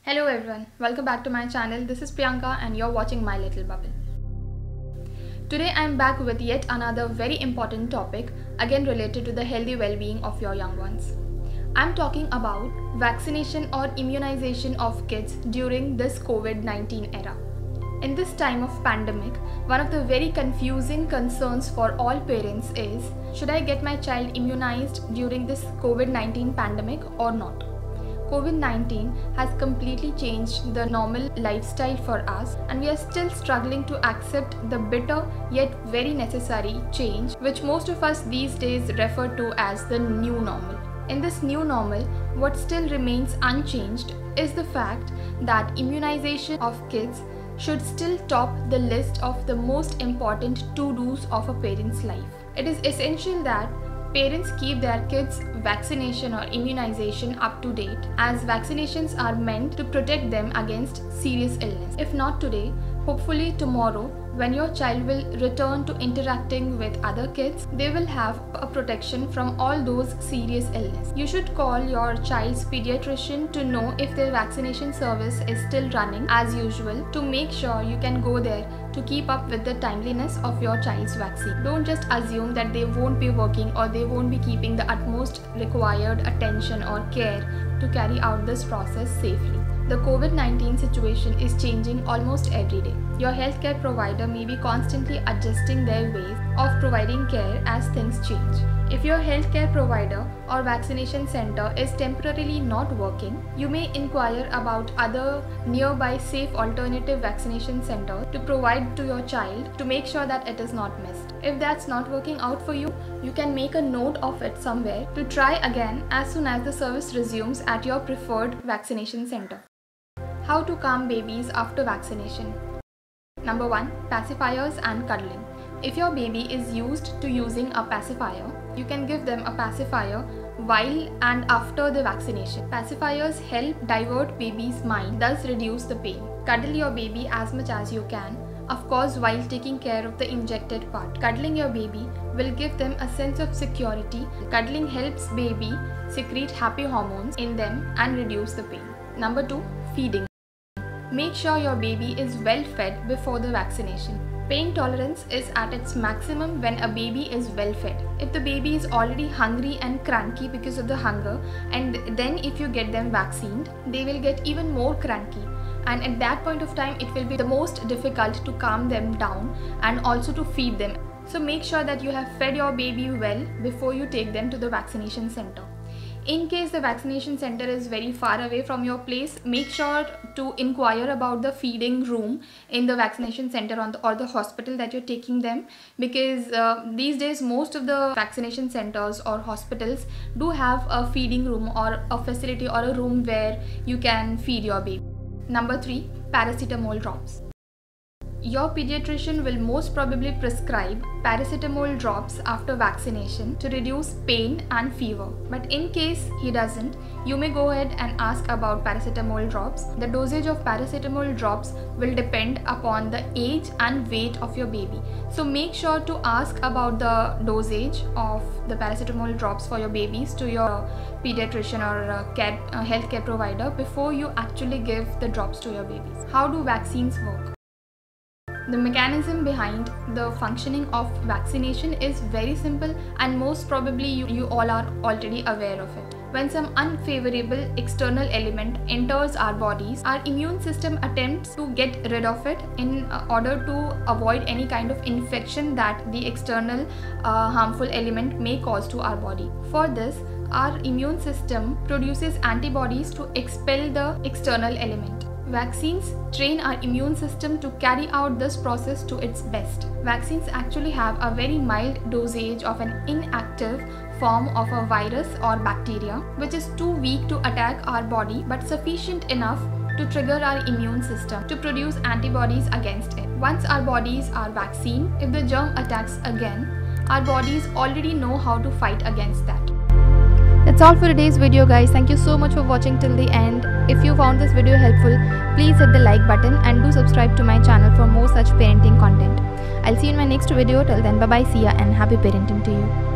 Hello everyone, welcome back to my channel. This is Priyanka and you're watching My Little Bubble. Today I am back with yet another very important topic, again related to the healthy well-being of your young ones. I'm talking about vaccination or immunization of kids during this COVID-19 era. In this time of pandemic, one of the very confusing concerns for all parents is, should I get my child immunized during this COVID-19 pandemic or not? COVID-19 has completely changed the normal lifestyle for us, and we are still struggling to accept the bitter yet very necessary change which most of us these days refer to as the new normal. In this new normal, what still remains unchanged is the fact that immunization of kids should still top the list of the most important to-dos of a parent's life. It is essential that parents keep their kids' vaccination or immunization up to date, as vaccinations are meant to protect them against serious illness. If not today, hopefully tomorrow, when your child will return to interacting with other kids, they will have a protection from all those serious illness. You should call your child's pediatrician to know if their vaccination service is still running as usual, to make sure you can go there to keep up with the timeliness of your child's vaccine. Don't just assume that they won't be working or they won't be keeping the utmost required attention or care to carry out this process safely. The COVID-19 situation is changing almost every day. Your healthcare provider may be constantly adjusting their ways of providing care as things change. If your healthcare provider or vaccination center is temporarily not working, you may inquire about other nearby safe alternative vaccination centers to provide to your child to make sure that it is not missed. If that's not working out for you, you can make a note of it somewhere to try again as soon as the service resumes at your preferred vaccination center. How to calm babies after vaccination. Number 1. Pacifiers and cuddling. If your baby is used to using a pacifier, you can give them a pacifier while and after the vaccination. Pacifiers help divert baby's mind, thus reduce the pain. Cuddle your baby as much as you can, of course while taking care of the injected part. Cuddling your baby will give them a sense of security. Cuddling helps baby secrete happy hormones in them and reduce the pain. Number 2. Feeding. Make sure your baby is well fed before the vaccination. Pain tolerance is at its maximum when a baby is well fed. If the baby is already hungry and cranky because of the hunger, and then if you get them vaccinated, they will get even more cranky. And at that point of time, it will be the most difficult to calm them down and also to feed them. So make sure that you have fed your baby well before you take them to the vaccination center. In case the vaccination center is very far away from your place, make sure to inquire about the feeding room in the vaccination center or the hospital that you're taking them, because these days most of the vaccination centers or hospitals do have a feeding room or a facility or a room where you can feed your baby. Number 3. Paracetamol drops. Your pediatrician will most probably prescribe paracetamol drops after vaccination to reduce pain and fever. But in case he doesn't, you may go ahead and ask about paracetamol drops. The dosage of paracetamol drops will depend upon the age and weight of your baby. So make sure to ask about the dosage of the paracetamol drops for your babies to your pediatrician or healthcare provider before you actually give the drops to your babies. How do vaccines work? The mechanism behind the functioning of vaccination is very simple, and most probably you all are already aware of it. When some unfavorable external element enters our bodies, our immune system attempts to get rid of it in order to avoid any kind of infection that the external harmful element may cause to our body. For this, our immune system produces antibodies to expel the external element. Vaccines train our immune system to carry out this process to its best. Vaccines actually have a very mild dosage of an inactive form of a virus or bacteria, which is too weak to attack our body but sufficient enough to trigger our immune system to produce antibodies against it. Once our bodies are vaccinated, if the germ attacks again, our bodies already know how to fight against that. That's all for today's video, guys. Thank you so much for watching till the end. If you found this video helpful, please hit the like button and do subscribe to my channel for more such parenting content. I'll see you in my next video. Till then, bye bye, see ya, and happy parenting to you.